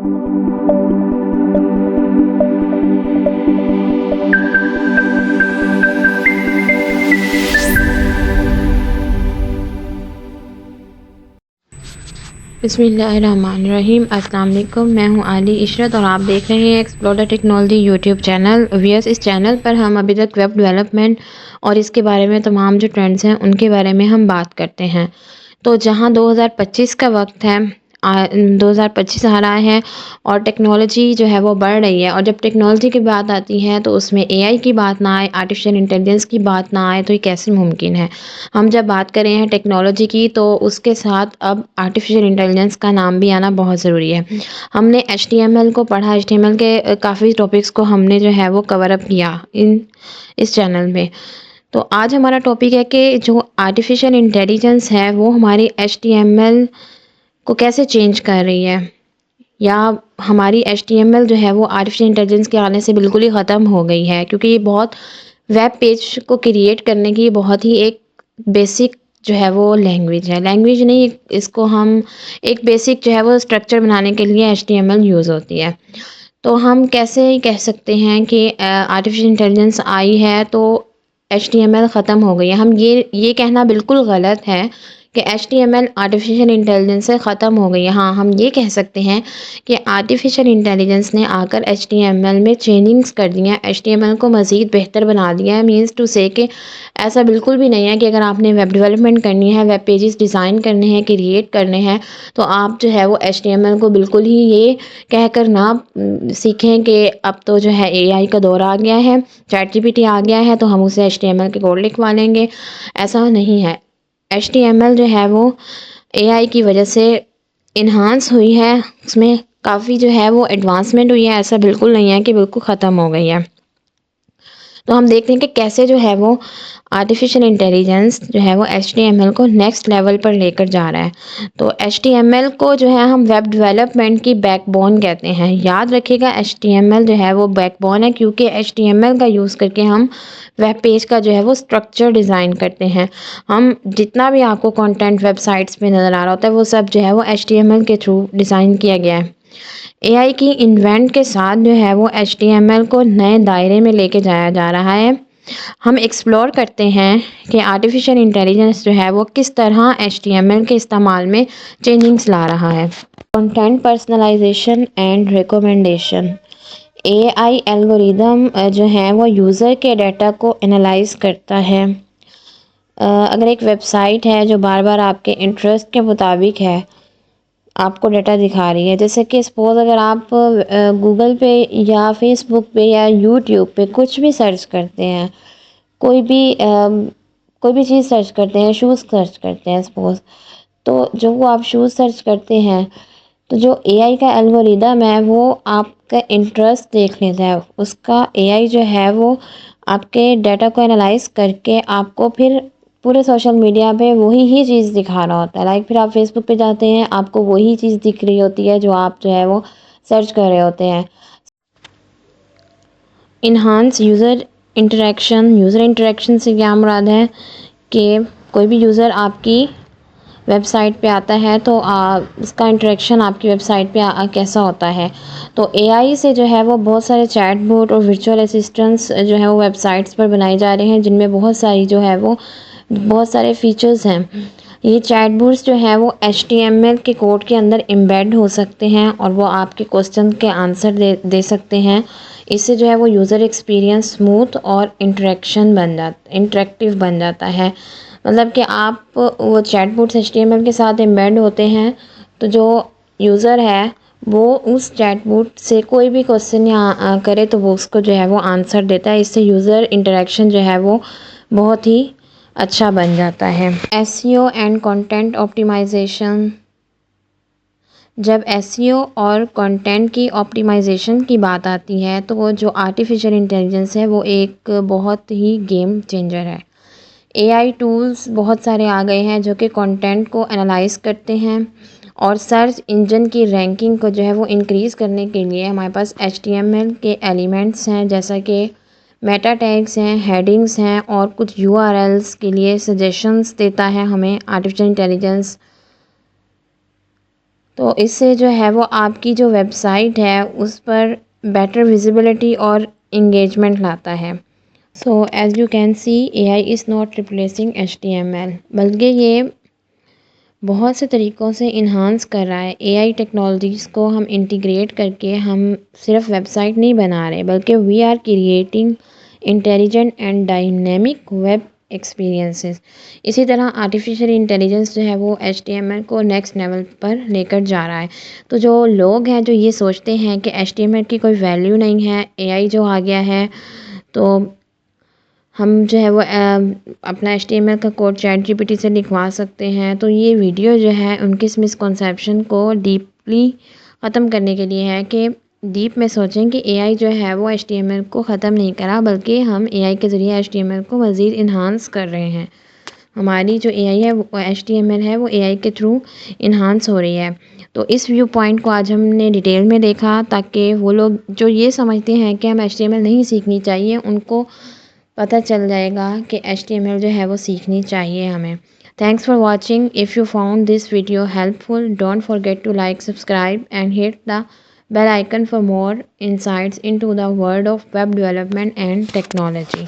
बिस्मिल्लाहिर्रहमानिर्रहीम। अस्सलाम वालेकुम। मैं हूं आली इशरत और आप देख रहे हैं explore the technology YouTube channel. Viewers, इस चैनल पर हम अभी तक वेब डेवलपमेंट और इसके बारे में तमाम जो ट्रेंड्स हैं उनके बारे में हम बात करते हैं। तो जहां 2025 का वक्त है, 2025 आ रहा है और टेक्नोलॉजी जो है वो बढ़ रही है, और जब टेक्नोलॉजी की बात आती है तो उसमें एआई की बात ना आए, आर्टिफिशियल इंटेलिजेंस की बात ना आए, तो ये कैसे मुमकिन है। हम जब बात कर रहे हैं टेक्नोलॉजी की तो उसके साथ अब आर्टिफिशियल इंटेलिजेंस का नाम भी आना बहुत ज़रूरी है। हमने एचटीएमएल को पढ़ा, एचटीएमएल के काफ़ी टॉपिक्स को हमने जो है वो कवर अप किया इस चैनल में। तो आज हमारा टॉपिक है कि जो आर्टिफिशियल इंटेलिजेंस है वो हमारी एचटीएमएल को कैसे चेंज कर रही है, या हमारी एचटीएमएल जो है वो आर्टिफिशियल इंटेलिजेंस के आने से बिल्कुल ही ख़त्म हो गई है, क्योंकि ये बहुत वेब पेज को क्रिएट करने की बहुत ही एक बेसिक जो है वो लैंग्वेज है। लैंग्वेज नहीं, इसको हम एक बेसिक जो है वो स्ट्रक्चर बनाने के लिए एचटीएमएल यूज़ होती है। तो हम कैसे कह सकते हैं कि आर्टिफिशियल इंटेलिजेंस आई है तो एचटीएमएल ख़त्म हो गई है। हम ये कहना बिल्कुल गलत है कि एचटीएमएल आर्टिफिशियल इंटेलिजेंस से ख़त्म हो गई है। हाँ, हम ये कह सकते हैं कि आर्टिफिशियल इंटेलिजेंस ने आकर एचटीएमएल में चेंजिंग्स कर दी हैं, एचटीएमएल को मज़ीद बेहतर बना दिया है। मीन्स टू से कि ऐसा बिल्कुल भी नहीं है कि अगर आपने वेब डेवलपमेंट करनी है, वेब पेजेस डिज़ाइन करने हैं, क्रिएट करने हैं, तो आप जो है वो एचटीएमएल को बिल्कुल ही ये कहकर ना सीखें कि अब तो जो है एआई का दौर आ गया है, चैटजीपीटी आ गया है, तो हम उसे एचटीएमएल के कोड लिखवा लेंगे। ऐसा नहीं है। एचटीएमएल जो है वो एआई की वजह से इन्हांस हुई है, उसमें काफ़ी जो है वो एडवांसमेंट हुई है। ऐसा बिल्कुल नहीं है कि बिल्कुल ख़त्म हो गई है। तो हम देखते हैं कि कैसे जो है वो आर्टिफिशियल इंटेलिजेंस जो है वो एचटीएमएल को नेक्स्ट लेवल पर लेकर जा रहा है। तो एचटीएमएल को जो है हम वेब डेवलपमेंट की बैकबोन कहते हैं। याद रखिएगा, एचटीएमएल जो है वो बैकबोन है, क्योंकि एचटीएमएल का यूज़ करके हम वेब पेज का जो है वो स्ट्रक्चर डिज़ाइन करते हैं। हम जितना भी आपको कंटेंट वेबसाइट्स पे नज़र आ रहा होता है वो सब जो है वो एचटीएमएल के थ्रू डिज़ाइन किया गया है। एआई की इन्वेंट के साथ जो है वो एचटीएमएल को नए दायरे में लेके जाया जा रहा है। हम एक्सप्लोर करते हैं कि आर्टिफिशियल इंटेलिजेंस जो है वो किस तरह एचटीएमएल के इस्तेमाल में चेंजिंग्स ला रहा है। Content personalization and recommendation. AI algorithm जो है वो यूज़र के डाटा को एनालाइज करता है। अगर एक वेबसाइट है जो बार बार आपके इंटरेस्ट के मुताबिक है, आपको डाटा दिखा रही है, जैसे कि सपोज़ अगर आप गूगल पे या फेसबुक पे या यूट्यूब पे कुछ भी सर्च करते हैं, कोई भी चीज़ सर्च करते हैं, शूज़ सर्च करते हैं सपोज़, तो जो वो आप शूज़ सर्च करते हैं, तो जो एआई का एल्गोरिदम है वो आपका इंटरेस्ट देख लेता है। उसका एआई जो है वो आपके डाटा को एनालाइज करके आपको फिर पूरे सोशल मीडिया पे वही ही चीज़ दिखा रहा होता है। लाइक फिर आप फेसबुक पे जाते हैं, आपको वही चीज़ दिख रही होती है जो आप जो है वो सर्च कर रहे होते हैं। Enhance user interaction. User interaction से क्या मुराद है कि कोई भी यूज़र आपकी वेबसाइट पे आता है तो इसका इंटरेक्शन आपकी वेबसाइट पे कैसा होता है। तो एआई से जो है वो बहुत सारे चैटबॉट और वर्चुअल असिस्टेंट्स जो है वो वेबसाइट्स पर बनाए जा रहे हैं, जिनमें बहुत सारी जो है वो बहुत सारे फीचर्स हैं। ये चैटबॉट्स जो है वो एचटीएमएल के कोड के अंदर एम्बेड हो सकते हैं और वो आपके क्वेश्चन के आंसर दे सकते हैं। इससे जो है वो यूज़र एक्सपीरियंस स्मूथ और इंटरेक्टिव बन जाता है। मतलब कि आप वो चैटबॉट्स एचटीएमएल के साथ एम्बेड होते हैं, तो जो यूज़र है वो उस चैटबॉट से कोई भी क्वेश्चन या करे तो वो उसको जो है वो आंसर देता है। इससे यूज़र इंटरेक्शन जो है वो बहुत ही अच्छा बन जाता है। SEO and content optimization. जब एसईओ और कंटेंट की ऑप्टिमाइजेशन की बात आती है तो वो जो आर्टिफिशियल इंटेलिजेंस है वो एक बहुत ही गेम चेंजर है। एआई टूल्स बहुत सारे आ गए हैं जो कि कंटेंट को एनालाइज करते हैं, और सर्च इंजन की रैंकिंग को जो है वो इंक्रीज़ करने के लिए हमारे पास एचटीएमएल के एलिमेंट्स हैं, जैसा कि मेटा टैग्स हैं, हेडिंग्स हैं, और कुछ यूआरएल्स के लिए सजेशंस देता है हमें आर्टिफिशियल इंटेलिजेंस। तो इससे जो है वो आपकी जो वेबसाइट है उस पर बेटर विजिबिलिटी और इंगेजमेंट लाता है। So as you can see AI is not replacing HTML, बल्कि ये बहुत से तरीक़ों से इन्हांस कर रहा है। एआई टेक्नोलॉजीज़ को हम इंटीग्रेट करके हम सिर्फ वेबसाइट नहीं बना रहे, बल्कि we are creating intelligent and dynamic web experiences. इसी तरह आर्टिफिशियल इंटेलिजेंस जो है वो एचटीएमएल को नेक्स्ट लेवल पर लेकर जा रहा है। तो जो लोग हैं जो ये सोचते हैं कि एचटीएमएल की कोई वैल्यू नहीं है, एआई जो आ गया है तो हम जो है वो अपना एचटीएमएल का कोड चैट जीपीटी से लिखवा सकते हैं, तो ये वीडियो जो है उनकी इस मिसकंसेप्शन को डीपली ख़त्म करने के लिए है कि डीप में सोचें कि एआई जो है वो एचटीएमएल को ख़त्म नहीं करा, बल्कि हम एआई के ज़रिए एचटीएमएल को मज़ीद इन्हांस कर रहे हैं। हमारी जो एआई है वो एचटीएमएल है वो एआई के थ्रू इन्हांस हो रही है। तो इस व्यू पॉइंट को आज हमने डिटेल में देखा, ताकि वो लोग जो ये समझते हैं कि हम एचटीएमएल नहीं सीखनी चाहिए, उनको पता चल जाएगा कि एचटीएमएल जो है वो सीखनी चाहिए हमें। Thanks for watching. If you found this video helpful, don't forget to like, subscribe and hit the bell icon for more insights into the world of web development and technology.